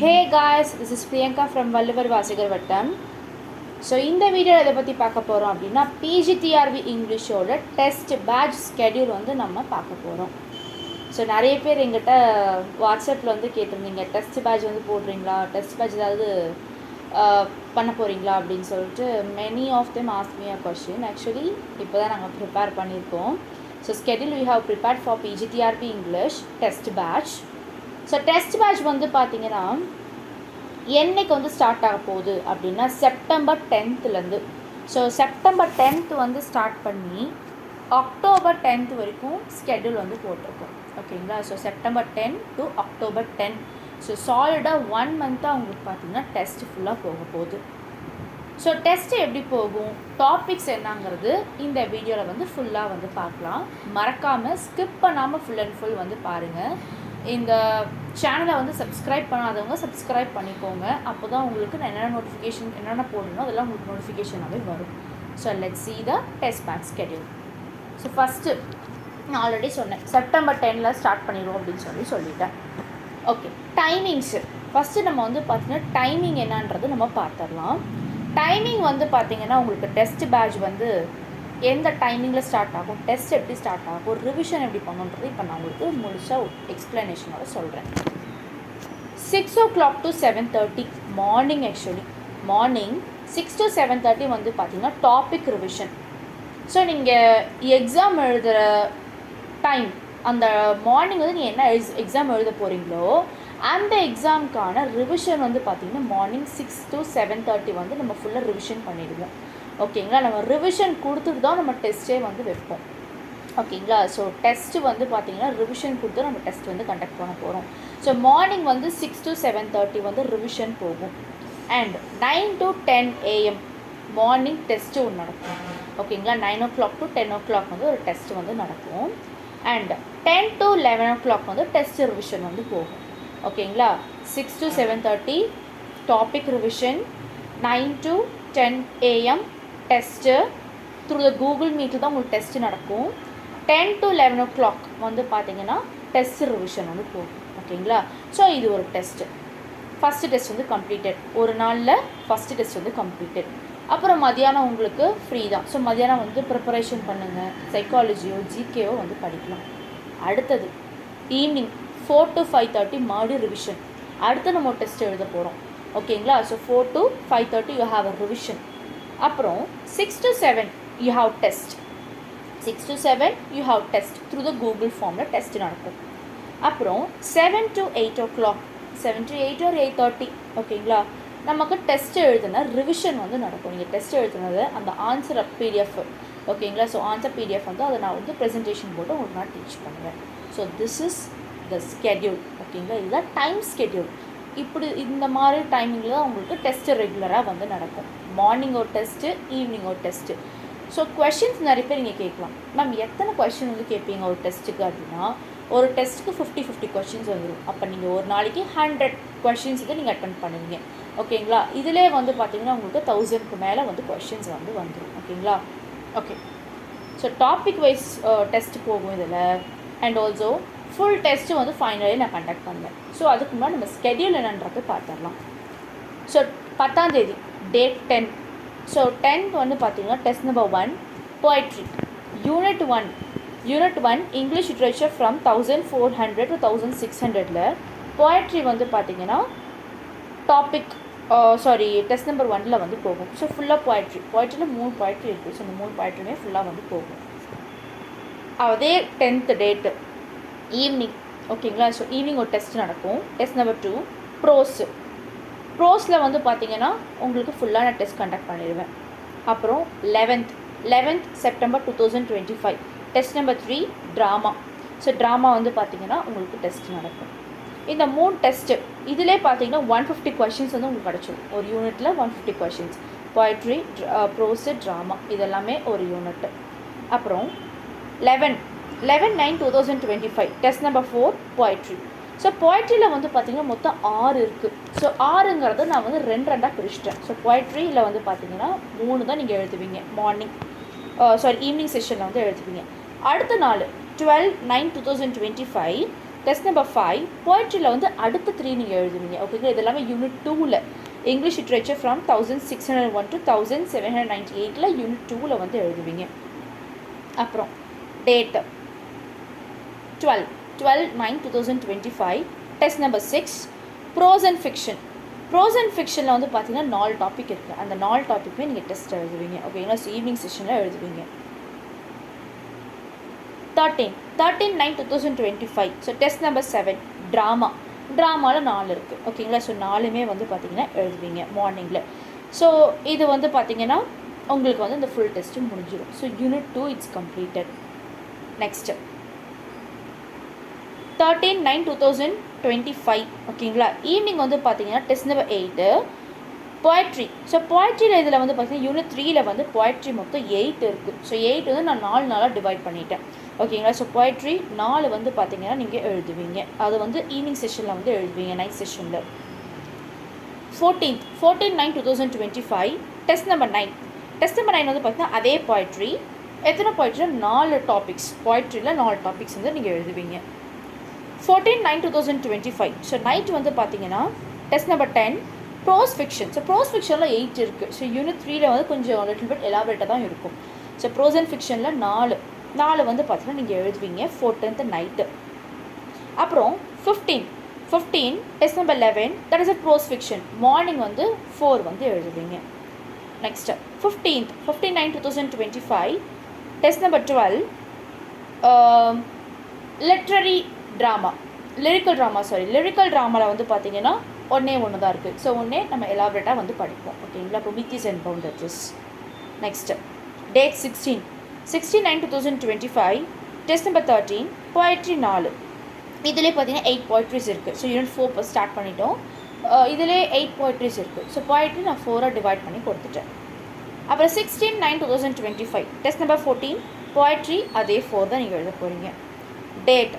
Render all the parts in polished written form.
Hey guys, this is Priyanka from Valluvar Vasigar Vattam. So இந்த வீடியோவில் எதை பற்றி பார்க்க போகிறோம் அப்படின்னா பிஜிடிஆர்பி இங்கிலீஷோட டெஸ்ட் பேட்ச் ஸ்கெடியூல் வந்து நம்ம பார்க்க போகிறோம். ஸோ நிறைய பேர் எங்கிட்ட வாட்ஸ்அப்பில் வந்து கேட்டிருந்தீங்க, டெஸ்ட் பேட்ச் வந்து போடுறீங்களா, டெஸ்ட் பேட்ச் ஏதாவது பண்ண போகிறீங்களா அப்படின்னு சொல்லிட்டு. Many of them ask me a question. Actually இப்போ தான் நாங்கள் ப்ரிப்பேர் பண்ணியிருக்கோம். So schedule we have prepared for PGTRB English test batch. So test batch வந்து பார்த்திங்கன்னா என்னைக்கு வந்து ஸ்டார்ட் ஆக போகுது அப்படின்னா September 10th. So September 10th வந்து ஸ்டார்ட் பண்ணி அக்டோபர் 10th வரைக்கும் ஸ்கெடியூல் வந்து போட்டிருக்கோம். ஓகேங்களா? So September 10 to October 10. So சாலிடாக 1 மந்த்தாக உங்களுக்கு பார்த்திங்கன்னா டெஸ்ட் ஃபுல்லாக போக போகுது. ஸோ டெஸ்ட்டு எப்படி போகும், டாபிக்ஸ் என்னங்கிறது இந்த வீடியோவில் வந்து ஃபுல்லாக வந்து பார்க்கலாம். மறக்காமல் ஸ்கிப் பண்ணாமல் ஃபுல் அண்ட் ஃபுல் வந்து பாருங்கள். இந்த சேனலை வந்து சப்ஸ்கிரைப் பண்ணாதவங்க சப்ஸ்கிரைப் பண்ணிக்கோங்க. அப்போ தான் உங்களுக்கு நான் என்னென்ன போடணும் அதெல்லாம் உங்களுக்கு நோட்டிஃபிகேஷனாகவே வரும். So let's see the test batch schedule. So first நான் ஆல்ரெடி சொன்னேன், செப்டம்பர் 10 ஸ்டார்ட் பண்ணிடுவோம் அப்படின்னு சொல்லிட்டேன். ஓகே, டைமிங்ஸு ஃபஸ்ட்டு நம்ம வந்து பார்த்திங்கன்னா டைமிங் என்னன்றது நம்ம பார்த்துடலாம். டைமிங் வந்து பார்த்திங்கன்னா உங்களுக்கு டெஸ்ட் பேட்ச் வந்து எந்த டைமிங்கில் ஸ்டார்ட் ஆகும், டெஸ்ட் எப்படி ஸ்டார்ட் ஆகும், ரிவிஷன் எப்படி பண்ணுன்றது இப்போ நான் உங்களுக்கு முழுசாக எக்ஸ்ப்ளனேஷனோட சொல்கிறேன். 6 o'clock to 7:30 morning. Actually morning 6 to 7:30 வந்து பார்த்திங்கன்னா டாபிக் ரிவிஷன். ஸோ நீங்கள் எக்ஸாம் எழுதுகிற டைம் அந்த மார்னிங் வந்து நீங்கள் என்ன எக்ஸாம் எழுத போகிறீங்களோ அந்த எக்ஸாமுக்கான ரிவிஷன் வந்து பார்த்திங்கன்னா மார்னிங் 6 to 7:30 வந்து நம்ம ஃபுல்லாக ரிவிஷன் பண்ணிடுவோம். ஓகேங்களா? நம்ம ரிவிஷன் கொடுத்துட்டு தான் நம்ம டெஸ்ட்டே வந்து வைப்போம். ஓகேங்களா? ஸோ டெஸ்ட்டு வந்து பார்த்திங்கன்னா ரிவிஷன் கொடுத்து நம்ம டெஸ்ட் வந்து கண்டக்ட் பண்ண போகிறோம். ஸோ மார்னிங் வந்து 6 to 7:30 வந்து ரிவிஷன் போகும். And 9 to 10 AM morning test ஒன்று நடக்கும். ஓகேங்களா? 9 o'clock to 10 o'clock வந்து ஒரு டெஸ்ட்டு வந்து நடக்கும். அண்ட் 10 to 11 o'clock வந்து டெஸ்ட் ரிவிஷன் வந்து போகும். ஓகேங்களா? 6 to 7:30 topic revision, 9 to 10 AM test through the Google மீட்டில் தான் உங்களுக்கு டெஸ்ட்டு நடக்கும். 10 to 11 o'clock வந்து பார்த்திங்கன்னா டெஸ்ட் ரிவிஷன் வந்து போகும். ஓகேங்களா? ஸோ இது ஒரு டெஸ்ட்டு. ஃபஸ்ட்டு டெஸ்ட் வந்து கம்ப்ளீட்டட், ஒரு நாளில் ஃபஸ்ட்டு டெஸ்ட் வந்து கம்ப்ளீட்டட். அப்புறம் மதியானம் உங்களுக்கு ஃப்ரீ தான். ஸோ மதியானம் வந்து ப்ரிப்பரேஷன் பண்ணுங்கள், சைக்காலஜியோ ஜிகேவோ வந்து படிக்கலாம். அடுத்தது ஈவினிங் 4 to 5:30 மறுபடியும் ரிவிஷன். அடுத்து நம்ம டெஸ்ட் எழுத போகிறோம். ஓகேங்களா? So 4 to 5:30 you have a revision. அப்புறம் 6 to 7 you have test. 6 to 7 you have test through the Google ஃபார்மில் டெஸ்ட் நடக்கும். அப்புறம் 7 to 8 o'clock, 7 to 8 or 8:30 ஓகேங்களா, நமக்கு டெஸ்ட் எழுதுன ரிவிஷன் வந்து நடக்கும். நீங்கள் டெஸ்ட் எழுதுனது அந்த ஆன்சர் PDF ஓகேங்களா. ஸோ ஆன்சர் PDF வந்து அதை நான் வந்து ப்ரெசன்டேஷன் போட்டு உங்களுக்கு நான் டீச் பண்ணுவேன். So this is the schedule. ஓகேங்களா? இதுதான் டைம் ஸ்கெடியூல். இப்படி இந்த மாதிரி டைமிங்கில் தான் உங்களுக்கு டெஸ்ட்டு ரெகுலராக வந்து நடக்கும். மார்னிங் ஒரு டெஸ்ட்டு, ஈவினிங் ஒரு டெஸ்ட்டு. ஸோ கொஷின்ஸ் நிறைய பேர் நீங்கள் கேட்கலாம், மேம் எத்தனை கொஷின் வந்து கேட்பீங்க ஒரு டெஸ்ட்டுக்கு அப்படின்னா, ஒரு டெஸ்ட்டுக்கு 50 கொஷின்ஸ் வந்துடும். அப்போ நீங்கள் ஒரு நாளைக்கு 100 கொஷின்ஸ் வந்து நீங்கள் அட்டென்ட் பண்ணுவீங்க. ஓகேங்களா? இதிலே வந்து பார்த்திங்கன்னா உங்களுக்கு 1000க்கு மேலே வந்து கொஷின்ஸ் வந்து வந்துடும். ஓகேங்களா? Okay, so topic wise test போகும் இதில். அண்ட் ஆல்சோ ஃபுல் டெஸ்ட்டு வந்து ஃபைனலி நான் கண்டக்ட் பண்ணுவேன். ஸோ அதுக்கு முன்னாடி நம்ம ஸ்கெடியூல் என்னன்றது பார்த்துடலாம். ஸோ 10ஆம் தேதி டேட் 10. ஸோ 10th வந்து பார்த்திங்கன்னா test number 1 poetry, unit 1 English literature from 1400 to 1600. Poetry வந்து பார்த்திங்கன்னா டாபிக் டெஸ்ட் நம்பர் 1 வந்து போகும். ஸோ ஃபுல்லாக போய்ட்ரியில் 3 போய்ட்ரி இருக்குது. ஸோ இந்த 3 போய்ட்ரியுமே ஃபுல்லாக வந்து போகும். அதே 10th டேட்டு ஈவினிங். ஓகேங்களா? ஸோ ஈவினிங் ஒரு டெஸ்ட் நடக்கும். டெஸ்ட் நம்பர் 2 ப்ரோஸில் வந்து பார்த்திங்கன்னா உங்களுக்கு ஃபுல்லாக நான் டெஸ்ட் கண்டக்ட் பண்ணிடுவேன். அப்புறம் 11th September 2025 test number 3 drama. So drama வந்து பார்த்திங்கன்னா உங்களுக்கு டெஸ்ட் நடக்கும். இந்த 3 டெஸ்ட்டு இதிலே பார்த்திங்கன்னா 150 கொஷின்ஸ் வந்து உங்களுக்கு கிடச்சிடும். ஒரு யூனிட்டில் 150 கொஷின்ஸ். போய்ட்ரி, ப்ரோஸு, ட்ராமா இதெல்லாமே ஒரு யூனிட்டு. அப்புறம் 11/9/2025 டெஸ்ட் நம்பர் 4 போய்ட்ரி. ஸோ போய்ட்ரியில் வந்து பார்த்திங்கன்னா மொத்தம் 6 இருக்குது. ஸோ 6ங்கிறது நான் வந்து 2 பிரிச்சிட்டேன். ஸோ போய்ட்ரியில் வந்து பார்த்திங்கன்னா 3 தான் நீங்கள் எழுதுவீங்க மார்னிங், ஈவினிங் செஷனில் வந்து எழுதுவீங்க. அடுத்த நாள் 12/9/2025 டெஸ்ட் நம்பர் 5 போய்ட்ரியில் வந்து அடுத்த 3 நீங்கள் எழுதுவீங்க. ஓகேங்களா, இது எல்லாமே யூனிட் 2ல் English literature from 1601 to 1798 unit 2ல் வந்து எழுதுவீங்க. அப்புறம் date 12/9/2025. Test number 6 prose and fiction. Prose and ஃபிக்ஷனில் வந்து பார்த்தீங்கன்னா 4 டாபிக் இருக்குது. அந்த 4 டாப்பிக்குமே நீங்கள் டெஸ்ட் எழுதுவீங்க. ஓகேங்களா, ஸோ ஈவினிங் செஷனில் எழுதுவீங்க. 13/9/2025. So test number 7 drama. ட்ராமாவில் 4 இருக்குது. ஓகேங்களா, ஸோ 4மே வந்து பார்த்தீங்கன்னா எழுதுவீங்க மார்னிங்கில். ஸோ இது வந்து பார்த்தீங்கன்னா உங்களுக்கு வந்து இந்த ஃபுல் டெஸ்ட்டு முடிஞ்சிடும். So unit 2 it's completed. Next 13/9/2025. ஓகேங்களா, ஈவினிங் வந்து பார்த்தீங்கன்னா டெஸ்ட் நம்பர் 8 போய்ட்ரி. ஸோ போய்ட்ரியில் இதில் வந்து பார்த்தீங்கன்னா யூனிட் 3ல் வந்து போய்ட்ரி மொத்தம் 8 இருக்குது. ஸோ 8 வந்து நான் 4 நாளாக டிவைட் பண்ணிட்டேன். ஓகேங்களா, ஸோ போய்ட்ரி 4 வந்து பார்த்தீங்கன்னா நீங்கள் எழுதுவீங்க. அது வந்து ஈவினிங் செஷனில் வந்து எழுதுவீங்க, நைட் செஷனில். 14/9/2025. Test number 9. டெஸ்ட் நம்பர் 9 வந்து பார்த்தீங்கன்னா அதே போய்ட்ரி. எத்தனை போய்ட்ரியில் 4 டாபிக்ஸ். போய்ட்ரியில் 4 டாபிக்ஸ் வந்து நீங்கள் எழுதுவீங்க. 14/9/2025. ஸோ நைட் வந்து பார்த்தீங்கன்னா test number 10 prose fiction. So prose ஃபிக்ஷனில் 8 இருக்குது. ஸோ யூனிட் 3ல் வந்து கொஞ்சம் லிட்டில் பிட் எலாபரேட்டாக தான் இருக்கும். ஸோ ப்ரோஸ் அண்ட் ஃபிக்ஷனில் 4 வந்து பார்த்தீங்கன்னா நீங்கள் எழுதுவீங்க 14th நைட்டு. அப்புறம் 15 test number 11 that is a prose fiction. Morning வந்து 4 வந்து எழுதுவீங்க. Next 15/9/2025. Test number 12 literary drama. Lyrical ட்ராமாவில் வந்து பார்த்தீங்கன்னா ஒன்று தான் இருக்குது. ஸோ நம்ம எலாபரேட்டாக வந்து படிப்போம். ஓகேங்களா, இப்போ myths and boundaries. Next date 16/9/2025. Test number 13 poetry 4. இதிலே பார்த்தீங்கன்னா 8 போய்ட்ரிஸ் இருக்குது. ஸோ யூனிட் 4 ஸ்டார்ட் பண்ணிட்டோம். இதிலே 8 போய்ட்ரிஸ் இருக்குது. ஸோ போய்ட்ரி நான் 4 டிவைட் பண்ணி கொடுத்துட்டேன். அப்புறம் 16/9/2025. டெஸ்ட் நம்பர் 14 போய்ட்ரி அதே 4 தான் நீங்கள் எழுத போகிறீங்க. Date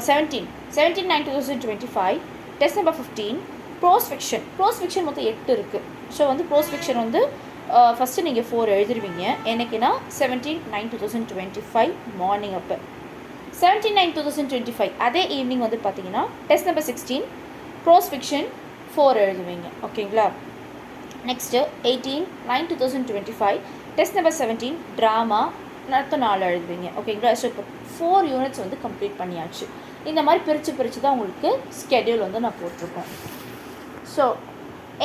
17/9/2025. Test number 15 prose fiction மொத்தம் 8 இருக்குது. ஸோ வந்து ப்ரோஸ் ஃபிக்ஷன் வந்து ஃபஸ்ட்டு நீங்கள் 4 எழுதிருவீங்க. எனக்குன்னா 17/9/2025 மார்னிங். அப்போ 17/9/2025 அதே ஈவினிங் வந்து பார்த்தீங்கன்னா டெஸ்ட் நம்பர் 16 ப்ரோஸ் ஃபிக்ஷன் 4 எழுதுவீங்க. ஓகேங்களா, நெக்ஸ்ட்டு 18/9/2025. டெஸ்ட் நம்பர் 17 ட்ராமா அடுத்த 4 எழுதுவீங்க. ஓகேங்களா, ஸோ இப்போ 4 யூனிட்ஸ் வந்து கம்ப்ளீட் பண்ணியாச்சு. இந்த மாதிரி பிரித்து தான் உங்களுக்கு ஸ்கெடியூல் வந்து நான் போட்டிருக்கோம். So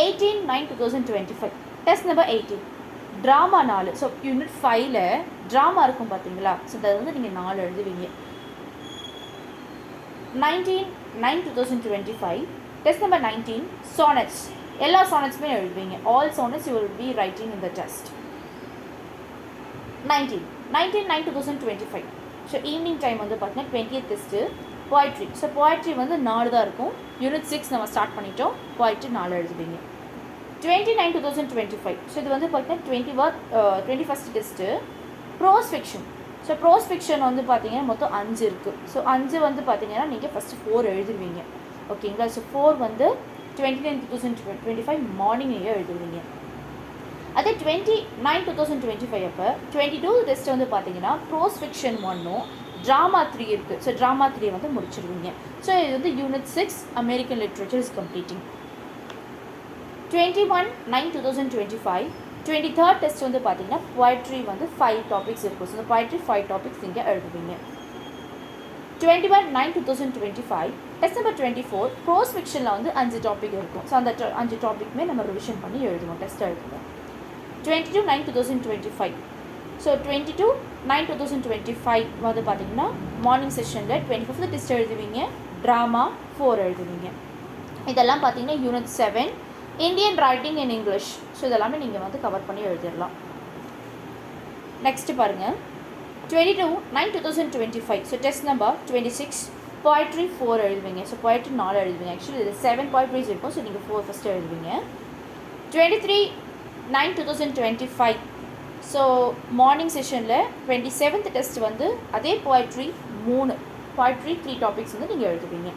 18/9/2025 test number 18 drama 4. So unit 5ல் ட்ராமா இருக்கும் பார்த்தீங்களா, ஸோ அதை வந்து நீங்கள் 4 எழுதுவீங்க. 19/9/2025 டெஸ்ட் நம்பர் 19 சானட்ஸ். எல்லா சானட்ஸுமே எழுதுவீங்க. All sonnets you will be writing in the test. 19/9/2025. So evening time வந்து பார்த்தீங்கன்னா 20th test poetry. So poetry வந்து 4 தான் இருக்கும். யூனிட் 6 நம்ம ஸ்டார்ட் பண்ணிட்டோம். போய்ட்ரி 4 எழுதுவீங்க. 20/9/2025. ஸோ இது வந்து பார்த்தீங்கன்னா 21st test prose fiction. So prose fiction வந்து பார்த்தீங்கன்னா மொத்தம் 5 இருக்குது. ஸோ 5 வந்து பார்த்தீங்கன்னா நீங்கள் ஃபஸ்ட்டு 4 எழுதுவீங்க. ஓகேங்களா, ஸோ 4 வந்து 29/2025 மார்னிங் நீங்கள் எழுதுவீங்க. அதே 29/2025 அப்போ 22 டெஸ்ட் வந்து பார்த்தீங்கன்னா ப்ரோஸ் ஃபிக்ஷன் 1 ட்ராமா 3 இருக்குது. ஸோ ட்ராமா 3 வந்து முடிச்சிடுவீங்க. ஸோ இது வந்து unit 6 American literature is completing. 21/9/2025 23rd test வந்து பார்த்தீங்கன்னா போய்ட்ரி வந்து 5 டாபிக்ஸ் இருக்கும். ஸோ இந்த போய்ட்ரி 5 டாபிக்ஸ் நீங்கள் எழுதுவீங்க. 21/9/2025 டெஸ்ட் நம்பர் 24 ப்ரோஸ் ஃபிக்ஷனில் வந்து 5 டாபிக் இருக்கும். ஸோ அந்த 5 டாபிக்மே நம்ம ரிவிஷன் பண்ணி எழுதுவோம், டெஸ்ட் எழுதுவோம். 22/9/2025. ஸோ 22/9/2025 வந்து பார்த்தீங்கன்னா மார்னிங் செஷனில் 25th டெஸ்ட் எழுதுவீங்க. ட்ராமா 4 எழுதுவீங்க. இதெல்லாம் பார்த்தீங்கன்னா unit 7 Indian writing in English. So இதெல்லாமே நீங்கள் வந்து கவர் பண்ணி எழுதிடலாம். நெக்ஸ்ட்டு பாருங்கள் 22/9/2025. ஸோ டெஸ்ட் நம்பர் 26 போய்ட்ரி 4 எழுதுவீங்க. ஸோ போய்ட்ரி 4 எழுதுவீங்க. ஆக்சுவலி இது 7 போய்ட்ரிஸ் இருக்கும். ஸோ நீங்கள் 4 ஃபஸ்ட்டு எழுதுவீங்க. 23/9/2025. ஸோ மார்னிங் செஷனில் 27th டெஸ்ட் வந்து அதே போய்ட்ரி 3 டாபிக்ஸ் வந்து நீங்கள் எழுதுவீங்க.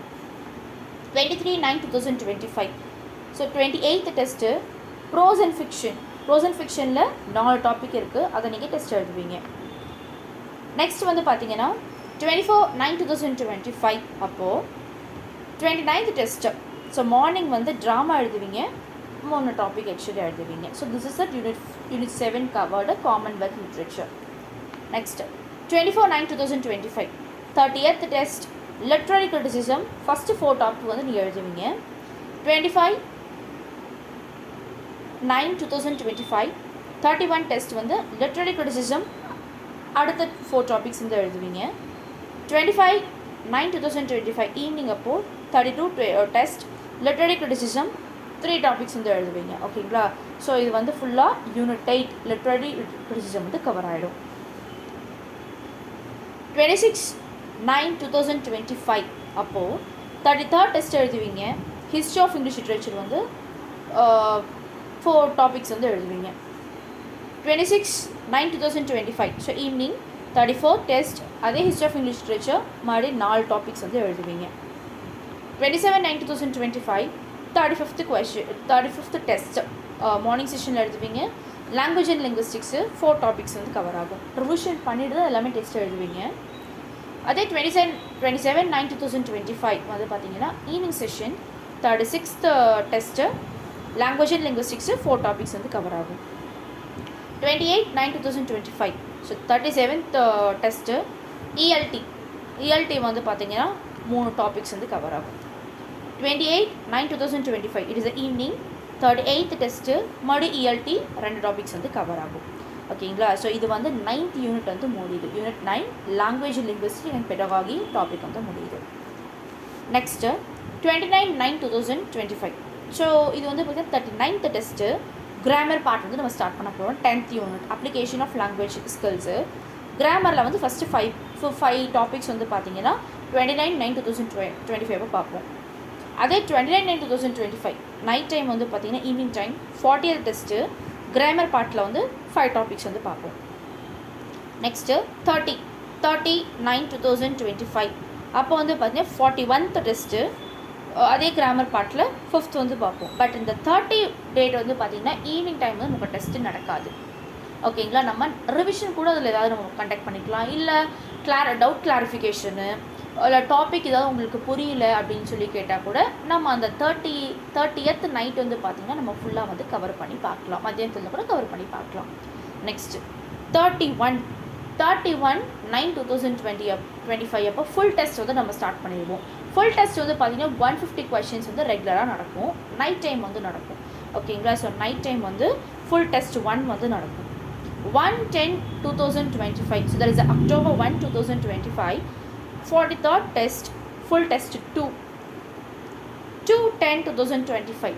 23/9/2025. So 28th test prose and ஃபிக்ஷனில் 4 டாபிக் இருக்குது. அதை நீங்கள் டெஸ்ட் எழுதுவீங்க. நெக்ஸ்ட் வந்து பார்த்தீங்கன்னா 24/9/2025 அப்போது 29th டெஸ்ட்டு. ஸோ மார்னிங் வந்து ட்ராமா எழுதுவீங்க, 3 டாபிக் ஆக்சுவலி எழுதுவீங்க. So this is at unit 7 covered commonwealth literature. Next 24/9/2025 30th test literary criticism. First 4 topic வந்து நீங்கள் எழுதுவீங்க. 25/9/2025 31 டெஸ்ட் வந்து லிட்ரரி கிரிட்டிசிசம், அடுத்த 4 டாபிக்ஸ் வந்து எழுதுவீங்க. 25/9/2025 ஈவினிங் அப்போது 32 டெஸ்ட் லிட்ரரி கிரிட்டிசிசம், 3 டாபிக்ஸ் வந்து எழுதுவீங்க. ஓகேங்களா? ஸோ இது வந்து ஃபுல்லாக யூனிட் 8 லிட்ரரி கிரிட்டிசிசம் வந்து கவர் ஆகிடும். 26/9/2025 அப்போது 33rd டெஸ்ட் எழுதுவீங்க. ஹிஸ்ட்ரி ஆஃப் இங்கிலீஷ் லிட்ரேச்சர் வந்து 4 டாபிக்ஸ் வந்து எழுதுவீங்க. 26/9/2025 ஸோ ஈவினிங் 34th டெஸ்ட், அதே ஹிஸ்ட்ரி ஆஃப் இங்கிலீஷ் லிட்ரேச்சர் மறுபடியும் 4 டாபிக்ஸ் வந்து எழுதுவீங்க. 27/9/2025 35th டெஸ்ட் மார்னிங் செஷனில் எழுதுவீங்க. லாங்குவேஜ் அண்ட் லிங்குவிஸ்டிக்ஸு 4 டாபிக்ஸ் வந்து கவர் ஆகும். ரிவிஷன் பண்ணிட்டு தான் எல்லாமே டெஸ்ட் எழுதுவீங்க. அதே 27/9/2025 வந்து பார்த்தீங்கன்னா evening session 36th test language and linguistics 4 topics வந்து கவர் ஆகும். 28/9/2025 ஸோ 37th டெஸ்ட்டு இஎல்டி வந்து பார்த்தீங்கன்னா 3 டாபிக்ஸ் வந்து கவர் ஆகும். 28/9/2025 it is evening 38th test மறுபடியும் இஎல்டி 2 டாபிக்ஸ் வந்து கவர் ஆகும். ஓகேங்களா? ஸோ இது வந்து 9th யூனிட் வந்து முடியுது. Unit 9 language linguistics and pedagogy topic வந்து முடியுது. நெக்ஸ்ட்டு 29/9/2025 ஸோ இது வந்து பார்த்தீங்கன்னா 39th டெஸ்ட்டு கிராமர் பார்ட் வந்து நம்ம ஸ்டார்ட் பண்ண போகிறோம். 10th unit application of language skills. கிராமரில் வந்து ஃபஸ்ட்டு 5 டாபிக்ஸ் வந்து பார்த்தீங்கன்னா 29/9/2025 பார்ப்போம். அதே 29/9/2025 நைட் டைம் வந்து பார்த்தீங்கன்னா evening time 40th test grammar பார்ட்டில் வந்து 5 டாபிக்ஸ் வந்து பார்ப்போம். நெக்ஸ்ட்டு 30/9/2025 அப்போ வந்து பார்த்தீங்கன்னா 41th டெஸ்ட்டு அதே கிராமர் பார்ட்டில் 5th வந்து பார்ப்போம். பட் இந்த 30 டேட் வந்து பார்த்திங்கன்னா ஈவினிங் டைம் வந்து நமக்கு டெஸ்ட்டு நடக்காது. ஓகேங்களா? நம்ம ரிவிஷன் கூட அதில் ஏதாவது நம்ம கண்டக்ட் பண்ணிக்கலாம். இல்லை டவுட் கிளாரிஃபிகேஷனு, இல்லை டாபிக் ஏதாவது உங்களுக்கு புரியல அப்படின்னு சொல்லி கேட்டால் கூட நம்ம அந்த 30th நைட் வந்து பார்த்திங்கன்னா நம்ம ஃபுல்லாக வந்து கவர் பண்ணி பார்க்கலாம். மத்தியானத்தில் கூட கவர் பண்ணி பார்க்கலாம். நெக்ஸ்ட்டு 31/9/2025 அப்போ ஃபுல் டெஸ்ட் வந்து நம்ம ஸ்டார்ட் பண்ணிடுவோம். ஃபுல் டெஸ்ட் வந்து பார்த்திங்கன்னா 150 கொஷின்ஸ் வந்து ரெகுலராக நடக்கும். நைட் டைம் வந்து நடக்கும். ஓகேங்களா? ஸோ நைட் டைம் வந்து ஃபுல் டெஸ்ட் 1 வந்து நடக்கும். 1/10/2025 so that is October 1, 2025. 43rd test full test 2. 2/10/2025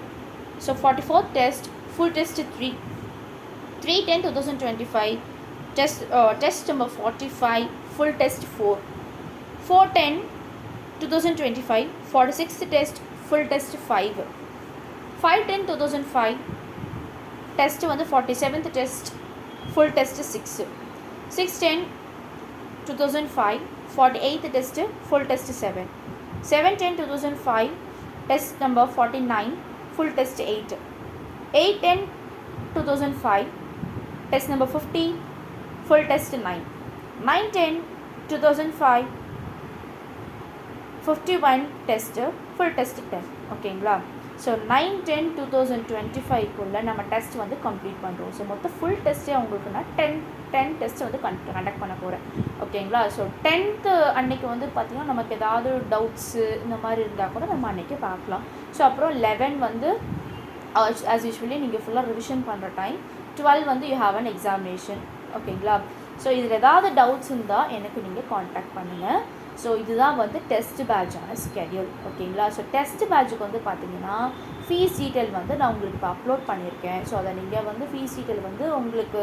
so 44th test full test 3. 3/10/2025 test number 45 full test 4. 4/10/2025 46th test full test 5. 5/10/2005 test வந்து 47th test full test 6. 6/10/2005 48th test full test 7. 7/10/2005 test number 49 full test 8. 8/10/2005 test number 50 full test 9. 9/10/2005 51 test full test 10. ஓகேங்களா? So 9/10/2025 நம்ம test வந்து complete பண்ணுறோம். So மொத்தம் full டெஸ்ட்டே உங்களுக்கு நான் 10 test வந்து conduct பண்ண போகிறேன். ஓகேங்களா? ஸோ 10th அன்னைக்கு வந்து பார்த்திங்கன்னா நமக்கு ஏதாவது டவுட்ஸு இந்த மாதிரி இருந்தால் கூட நம்ம அன்றைக்கி பார்க்கலாம். ஸோ அப்புறம் 11 வந்து ஆஸ் யூஸ்வலி நீங்கள் ஃபுல்லாக ரிவிஷன் பண்ணுற டைம். 12 வந்து யூ ஹாவ் அன் எக்ஸாமினேஷன். ஓகேங்களா? ஸோ இதில் ஏதாவது டவுட்ஸ் இருந்தால் எனக்கு நீங்கள் காண்டாக்ட் பண்ணுங்கள். ஸோ இதுதான் வந்து டெஸ்ட் பேட்சான ஸ்கெடியூல். ஓகேங்களா? ஸோ டெஸ்ட் பேட்சுக்கு வந்து பார்த்தீங்கன்னா ஃபீஸ் டீட்டெயில் வந்து நான் உங்களுக்கு இப்போ அப்லோட் பண்ணியிருக்கேன். ஸோ அதை நீங்கள் வந்து ஃபீஸ் டீட்டெயில் வந்து உங்களுக்கு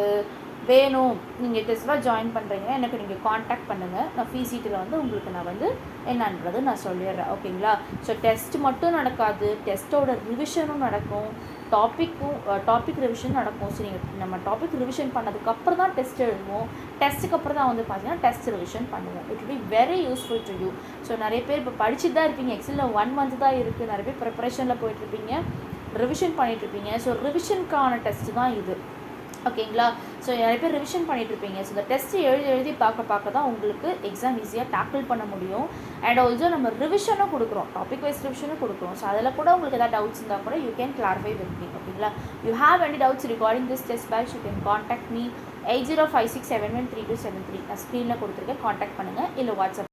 வேணும், நீங்கள் டெஸ்ட்டில் ஜாயின் பண்ணுறீங்கன்னா எனக்கு நீங்கள் காண்டாக்ட் பண்ணுங்கள். நான் ஃபீஸ் டீட்டெயில் வந்து உங்களுக்கு நான் வந்து என்னன்றது நான் சொல்லிடுறேன். ஓகேங்களா? ஸோ டெஸ்ட் மட்டும் நடக்காது, டெஸ்ட்டோட ரிவிஷனும் நடக்கும், டாபிக் ரிவிஷன் நடக்கும். ஸோ நீங்கள் நம்ம டாபிக் ரிவிஷன் பண்ணதுக்கப்புறம் தான் டெஸ்ட் எழுதுவோம். டெஸ்ட்டுக்கு அப்புறம் தான் வந்து பார்த்தீங்கன்னா டெஸ்ட் ரிவிஷன் பண்ணுவோம். It will be very useful to you. So நிறைய பேர் இப்போ படிச்சுட்டு தான் இருப்பீங்க. எக்ஸலில் 1 month தான் இருக்குது. நிறைய பேர் ப்ரிப்பரேஷனில் போயிட்டுருப்பீங்க, ரிவிஷன் பண்ணிகிட்ருப்பீங்க. ஸோ ரிவிஷனுக்கான டெஸ்ட்டு தான் இது. ஓகேங்களா? ஸோ நிறைய பேர் ரிவிஷன் பண்ணிகிட்ருப்பீங்க. ஸோ இந்த டெஸ்ட்டு எழுதி பார்க்க தான் உங்களுக்கு எக்ஸாம் ஈஸியாக டேக்கிள் பண்ண முடியும். அண்ட் ஆல்சோ நம்ம ரிவிஷனும் கொடுக்குறோம், டாபிக் வைஸ் ரிவிஷனும் கொடுக்குறோம். ஸோ அதில் கூட உங்களுக்கு எதாவது டவுட்ஸ் இருந்தால் கூட you can clarify with me. ஓகேங்களா? You have any doubts regarding this test batch, you can contact me 8056713273. நான் ஸ்க்ரீனில் கொடுத்துருக்கேன், காண்டாக்ட் பண்ணுங்கள். இல்லை வாட்ஸ்அப்